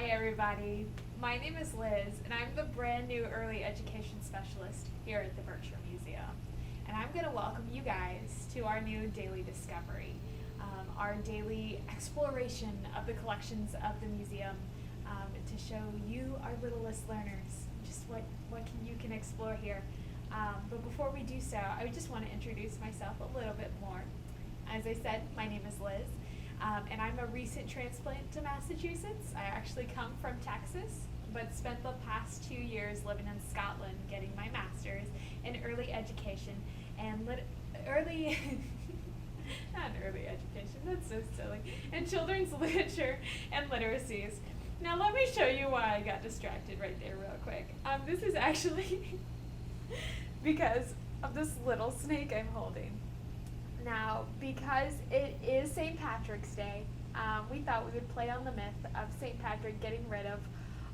Hi everybody, my name is Liz and I'm the brand new early education specialist here at the Berkshire Museum. And I'm going to welcome you guys to our new daily discovery, our daily exploration of the collections of the museum to show you, our littlest learners, just what you can explore here. But before we do so, I just want to introduce myself a little bit more. As I said, my name is Liz. And I'm a recent transplant to Massachusetts. I actually come from Texas, but spent the past 2 years living in Scotland getting my master's in early education and not early education, that's so silly, in children's literature and literacies. Now let me show you why I got distracted right there real quick. This is actually because of this little snake I'm holding. Now, because it is St. Patrick's Day, we thought we would play on the myth of St. Patrick getting rid of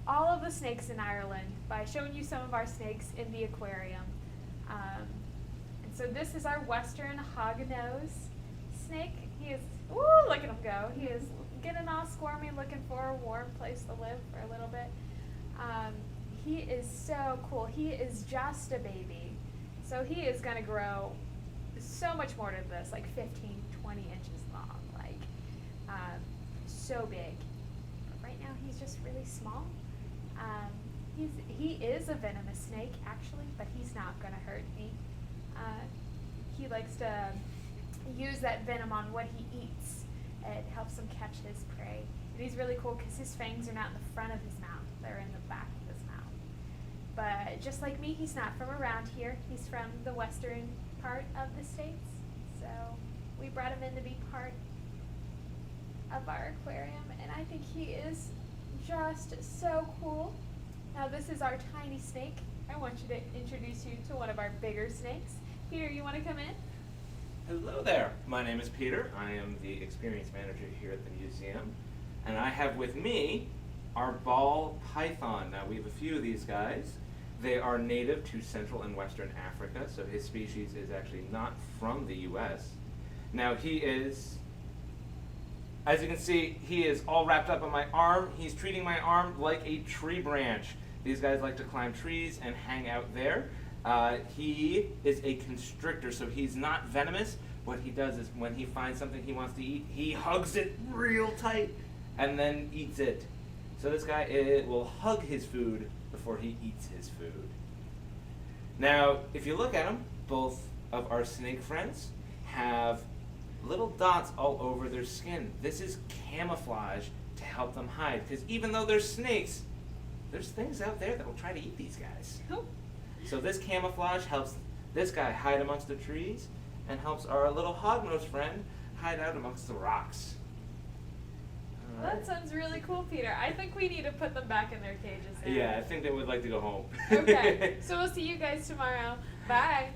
all of the snakes in Ireland by showing you some of our snakes in the aquarium. And so this is our Western Hognose snake. He is, ooh, look at him go. He is getting all squirmy, looking for a warm place to live for a little bit. He is so cool. He is just a baby. So he is going to grow so much more to this, like 15, 20 inches long, like so big. But right now he's just really small. He is a venomous snake actually, but he's not gonna hurt me. He likes to use that venom on what he eats. It helps him catch his prey. And he's really cool because his fangs are not in the front of his mouth, they're in the back of his mouth. But just like me, he's not from around here. He's from the western part of the States, so we brought him in to be part of our aquarium, and I think he is just so cool. Now this is our tiny snake. I want you to introduce you to one of our bigger snakes. Peter, you want to come in? Hello there, my name is Peter. I am the experience manager here at the museum, and I have with me our ball python. Now we have a few of these guys. They are native to Central and Western Africa, so his species is actually not from the US. Now he is, as you can see, he is all wrapped up on my arm. He's treating my arm like a tree branch. These guys like to climb trees and hang out there. He is a constrictor, so he's not venomous. What he does is when he finds something he wants to eat, he hugs it real tight and then eats it. So this guy will hug his food before he eats his food. Now, if you look at them, both of our snake friends have little dots all over their skin. This is camouflage to help them hide, because even though they're snakes, there's things out there that will try to eat these guys. Oh. So this camouflage helps this guy hide amongst the trees and helps our little hognose friend hide out amongst the rocks. That sounds really cool, Peter. I think we need to put them back in their cages now. Yeah, I think they would like to go home. Okay, so we'll see you guys tomorrow. Bye.